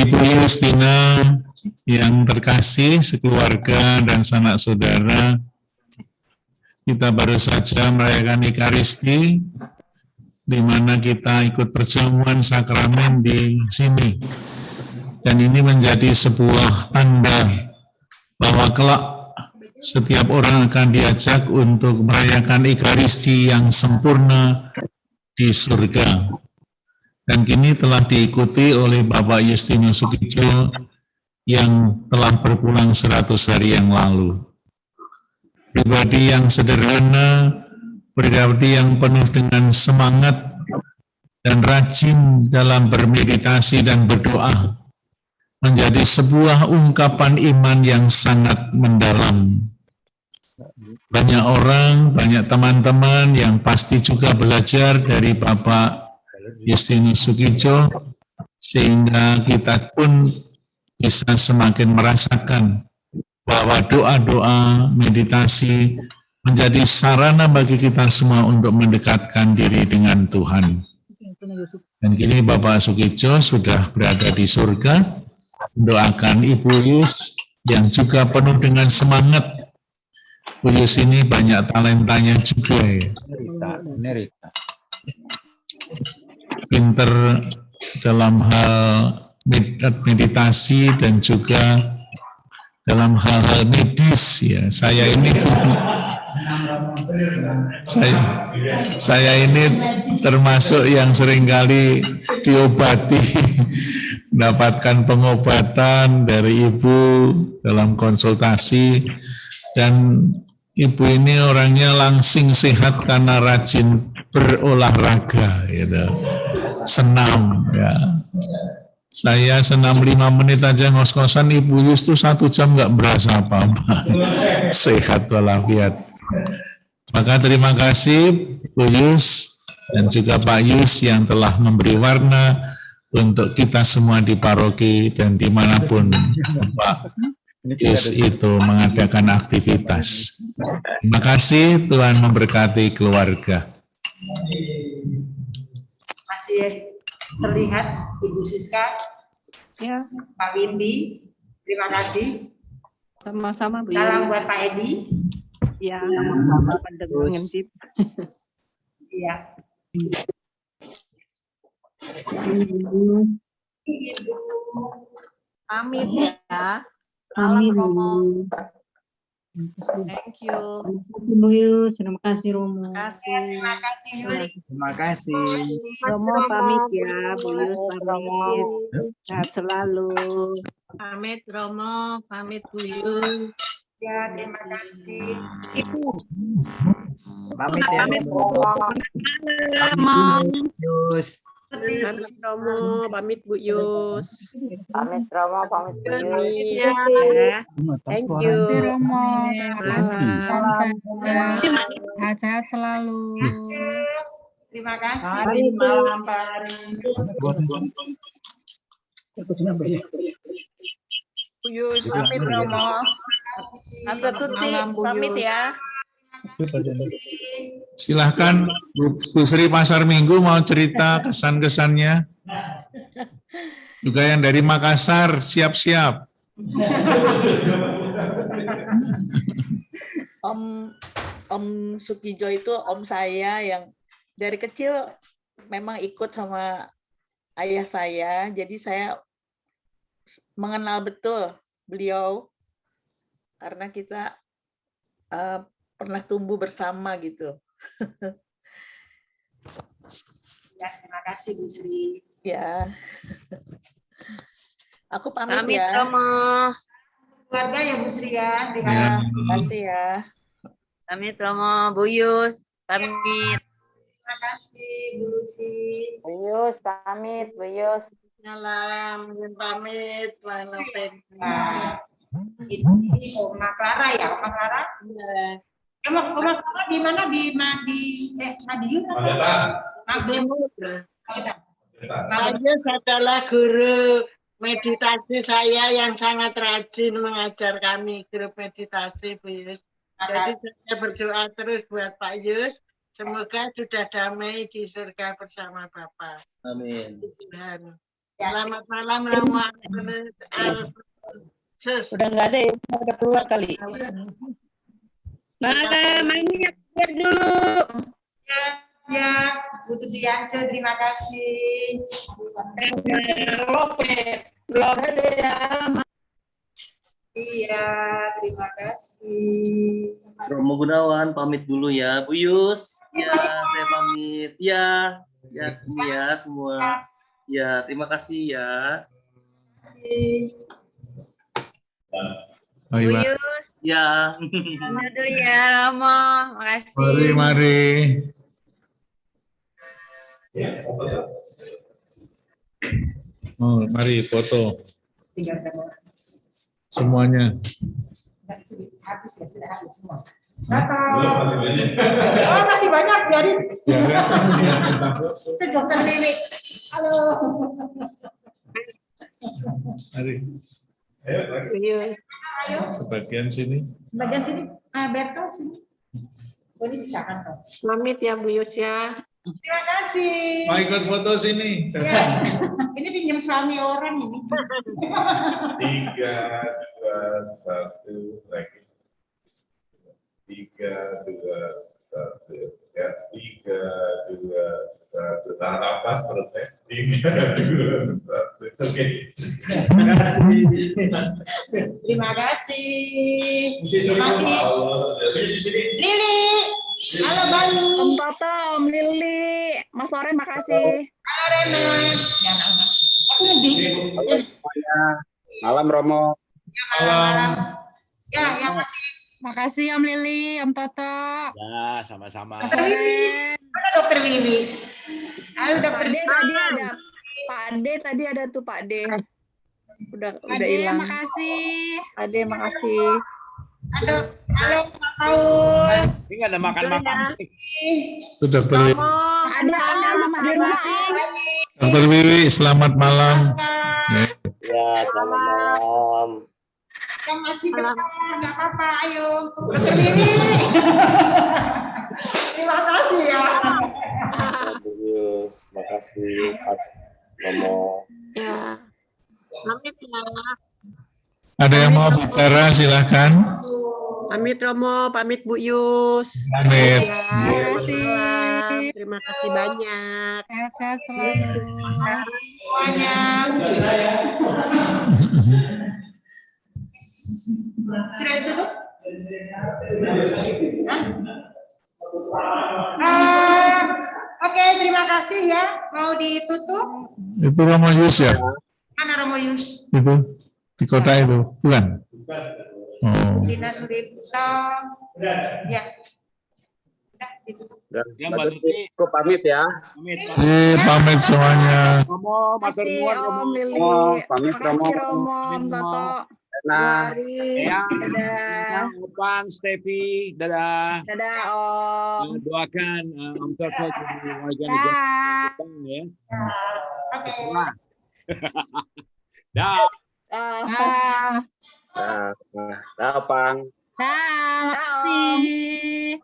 Ibu Yustina yang terkasih, sekeluarga dan sanak saudara, kita baru saja merayakan Ekaristi, di mana kita ikut perjamuan sakramen di sini. Dan ini menjadi sebuah tanda bahwa kelak setiap orang akan diajak untuk merayakan Ekaristi yang sempurna di surga. Dan kini telah diikuti oleh Bapak Justinus Sukidjo yang telah berpulang 100 hari yang lalu. Pribadi yang sederhana, pribadi yang penuh dengan semangat dan rajin dalam bermeditasi dan berdoa, menjadi sebuah ungkapan iman yang sangat mendalam. Banyak orang, banyak teman-teman yang pasti juga belajar dari Bapak Justinus Sukidjo, sehingga kita pun bisa semakin merasakan bahwa doa-doa, meditasi menjadi sarana bagi kita semua untuk mendekatkan diri dengan Tuhan. Dan kini Bapak Sukidjo sudah berada di surga, mendoakan Ibu Yus yang juga penuh dengan semangat. Bu Yus ini banyak talentanya juga ya. Pinter dalam hal meditasi dan juga dalam hal-hal medis ya. Saya ini termasuk yang seringkali diobati, mendapatkan pengobatan dari Ibu dalam konsultasi, dan Ibu ini orangnya langsing sehat karena rajin berolahraga gitu. Senam ya. Saya senam 5 menit aja ngos-ngosan, Ibu Yus tuh 1 jam nggak berasa apa-apa. Sehat walafiat. Maka terima kasih Bu Yus dan juga Pak Yus yang telah memberi warna untuk kita semua di paroki dan dimanapun Pak Yus itu mengadakan aktivitas. Terima kasih, Tuhan memberkati keluarga. Masih terlihat Ibu Siska, Ya, Pak Windy, terima kasih. sama-sama Bu. Salam buat Pak Edi. Ya, sama-sama pendengar ngintip. Iya. Pamit ya. Salam Romo. Thank you. Bu Yus, terima kasih Romo. Terima kasih Yuri. Terima kasih. Romo pamit ya, Bu Yus pamit. Sehat selalu. Pamit Romo, pamit Bu Yus. Ya, terima kasih. Pamit ya. Yus. Pamit Romo, pamit Bu Yus. Pamit Romo, pamit Bu Yus. Ya. Thank you. Romo. Malam. Sehat-sehat selalu. Terima kasih. Hari malam Pak Ari. Bu Yus. Pamit Romo. Tante Tuti, pamit ya. Silahkan Bu Sri Pasar Minggu mau cerita kesan-kesannya. Juga yang dari Makassar, siap-siap. Om Sukidjo itu om saya yang dari kecil memang ikut sama ayah saya, jadi saya mengenal betul beliau karena kita pernah tumbuh bersama gitu. Ya, terima kasih Bu Sri. Ya. Aku pamit Pamit ya. Romo. Keluarga ya Bu Sri ya. Ya, terima kasih ya. Pamit Romo, Bu Yus. Pamit. Terima kasih Bu Sri. Bu Yus pamit, Bu Yus. Salam, pamit. Nah, ini Oma Clara ya, Oma Clara. Oma Clara di mana di Madiun atau Ayus adalah guru meditasi saya yang sangat rajin mengajar kami grup meditasi Bu Yus. Jadi saya berdoa terus buat Pak Yus. Semoga sudah damai di surga bersama Bapak. Amin. Dan Selamat malam Romo. Udah nggak ada ya, udah keluar kali. Mainnya keluar dulu. Ya, Bu Tudianco, terima kasih. Iya, terima kasih. Romo Gunawan pamit dulu ya, Bu Yus. Ya, saya pamit. Ya, ya semua. Ya, terima kasih ya. Oh, Bu iya. Yus, Ya. pamit dulu ya Romo. Makasih. Mari. Oh, mari foto semuanya. Habis ya, sudah habis semua. Oh, masih banyak, biarin. Itu dokter Wiwi. Halo. Mari. Bu Yus. Sebagian sini. Sebagian sini, Berto sini. Oh, ini bisa kan? Pamit ya Bu Yus ya. Terima kasih. Mau ikut foto sini. Ya. Ini pinjam suami orang ini. 3, 2, 1 lagi. 3, 2, 1 ya. 3, 2, 1 tahan nafas perutnya. 3, 2, 1 oke. Terima kasih. Terima kasih. Lili. Halo Bayu. Om Toto, Om Lili, Mas Loren, makasih. Halo Rena. Aku nanti. Malam Romo. Malam. Ya, yang masih. Makasih Om Lili, Om Toto. Ya, sama-sama. Dokter Wiwi. Mana Dokter Wiwi? Halo Dokter Pak D tadi ada. Pak D tadi ada tuh Pak D. Udah hilang. Makasih. Pak D, makasih. Halo Pak Paul. Ini nggak ada makan-makan. Itu Dokter Wiwi. Ada Mas Masing. Dokter Wiwi, selamat malam. Ya, selamat malam. Yang masih depan, nggak apa-apa, ayo. Dokter Wiwi. Terima kasih ya. Bagus, makasih Pak Romo. Ya. Pamit ya. Ada yang mau bicara, silakan. Pamit Romo, pamit Bu Yus. Pamit. Terima kasih banyak. Sehat-sehat selalu. Semuanya. Sudah ditutup? Oke, terima kasih ya. Mau ditutup? Itu Romo Yus ya? Mana Romo Yus? Itu di kota itu, bukan? Oh. Dina Suripto. Ya. Udah ditutup. Ya, Mbak Tuti, aku pamit ya. Pamit semuanya. Romo, matur nuwun Romo. Om Lili. Pamit Romo. Makasih Romo, Om Toto. Nah, Ya, dadah. Opan, Stevi, dadah. Dadah Om. Doakan Om Toto jadi warga negara Jepang ya. Oke. Dah. Dah, Pang. Makasih.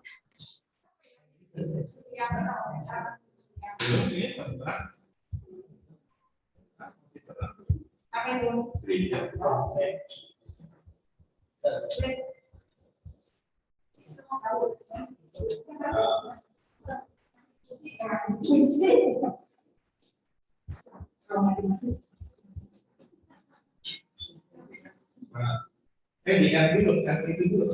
Ini kan dulu, kan itu dulu.